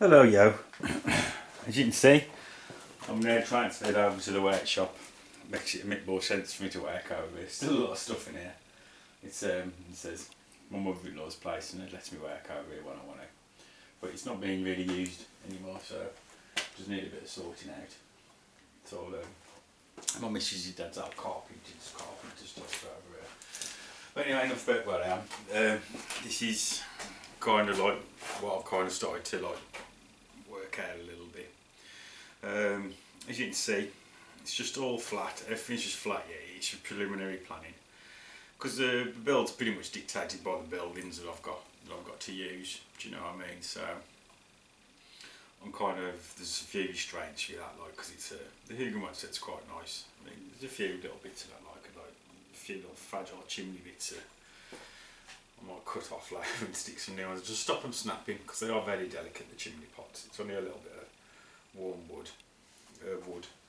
Hello yo, as you can see I'm now trying to head over to the workshop. Makes it a bit more sense for me to work over here. Still a lot of stuff in here. It says my mother-in-law's place and it lets me work over here when I want to. But it's not being really used anymore, so just need a bit of sorting out. It's all my missus' dad's old carpenter stuff over here. But anyway, enough about where I am. This is kind of like what I've kind of started to like work out a little bit. As you can see, it's just all flat. Everything's just flat. Yeah, it's your preliminary planning because the build's pretty much dictated by the buildings that I've got to use. Do you know what I mean? So I'm kind of, there's a few restraints with that, like, because it's the Huguenot set's quite nice. I mean, there's a few little bits of that, like a few little fragile chimney bits. I might cut off later and stick some new ones. Just stop them snapping because they are very delicate. The chimney pots. It's only a little bit of warm wood,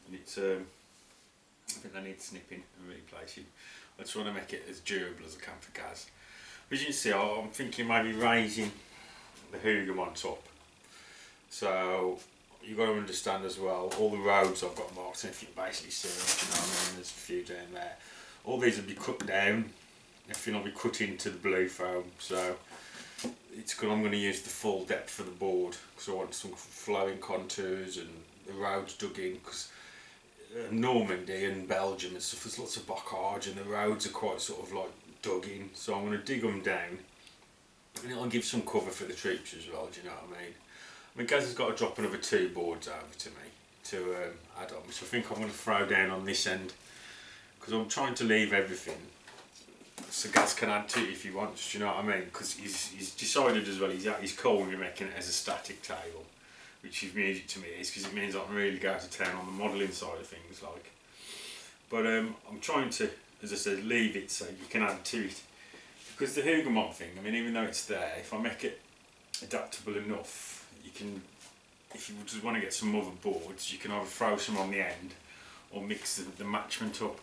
and it's. I think they need snipping and replacing. I just want to make it as durable as I can for gas. As you can see, I'm thinking maybe raising the Huguenot up. So you've got to understand as well, all the roads I've got marked, and if you basically see them, you know what I mean, there's a few down there. All these will be cut down, everything will be cut into the blue foam, so it's good. I'm going to use the full depth of the board, because I want some flowing contours and the roads dug in, because Normandy and Belgium and stuff, there's lots of bocage and the roads are quite sort of like dug in, so I'm going to dig them down, and it'll give some cover for the troops as well, do you know what I mean? I mean, Gaz has got to drop another 2 boards over to me to add on, which I think I'm going to throw down on this end, because I'm trying to leave everything so Gaz can add to it if he wants, do you know what I mean? Because he's decided as well, he's cool with me making it as a static table, which is music to me, because it means I can really go to town on the modelling side of things, like. But I'm trying to, as I said, leave it so you can add to it, because the Huguenot thing, I mean, even though it's there, if I make it adaptable enough, you can, if you just want to get some other boards, you can either throw some on the end or mix the matchment up.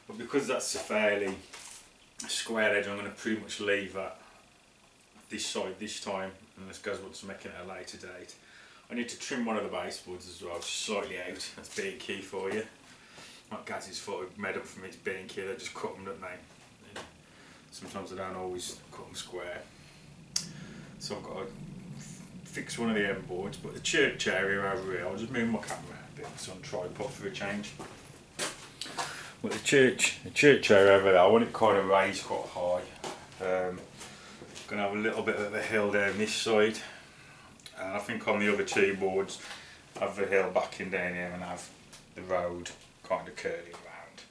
But because that's a fairly square edge, I'm going to pretty much leave that this side this time, unless Gaz wants to make it at a later date. I need to trim one of the baseboards as well, slightly out. That's B&Q for you. Not Gaz's fault, made up for me, it's B&Q, they just cut them, don't they? Sometimes I don't always cut them square. So I've got to fix one of the end boards, but the church area over here, I'll just move my camera a bit, it's on tripod for a change. But the church area over there, I want it kind of raised quite high. Going to have a little bit of a hill down this side, and I think on the other 2 boards, have the hill backing down here and have the road kind of curling around.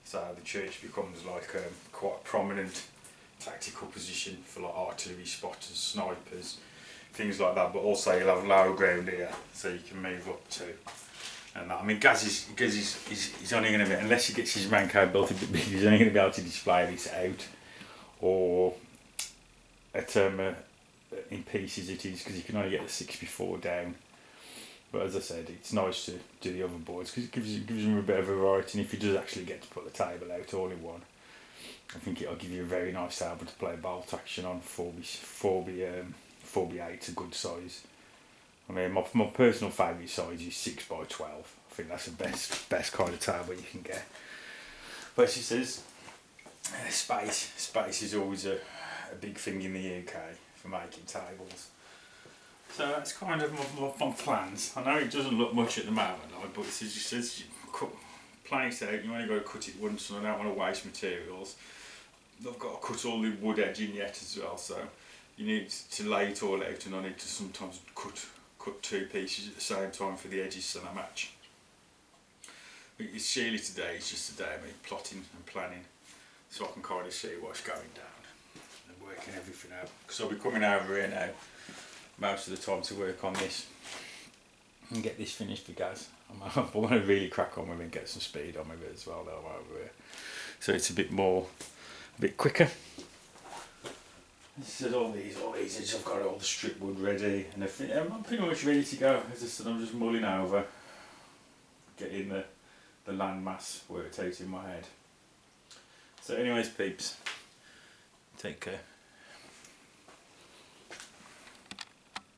So the church becomes like quite a prominent tactical position for like artillery spotters, snipers, things like that, but also you'll have lower ground here so you can move up to. And I mean, Gaz is only going to be, unless he gets his man code built a bit bigger, he's only going to be able to display this out or at in pieces it is, because you can only get the 6x4 down. But as I said, it's nice to do the other boards because it gives him a bit of variety, and if he does actually get to put the table out all in one, I think it'll give you a very nice table to play bolt action on. 4x8's a good size. I mean, my personal favourite size is 6x12. I think that's the best kind of table you can get. But she says, space is always a big thing in the UK for making tables. So that's kind of my plans. I know it doesn't look much at the moment, but she says, plan it out, you only got to cut it once, and I don't want to waste materials. I've got to cut all the wood edging yet as well, so you need to lay it all out, and I need to sometimes cut 2 pieces at the same time for the edges so they match. But it's surely today, it's just a day of me plotting and planning, so I can kind of see what's going down and working everything out. Because I'll be coming over here now most of the time to work on this and get this finished for Gaz. I want to really crack on with it and get some speed on with it as well though over here, so it's a bit quicker. This is all these I've got all the strip wood ready and everything. I'm pretty much ready to go. As I said, I'm just mulling over getting the landmass worked out in my head. So anyways peeps, take care.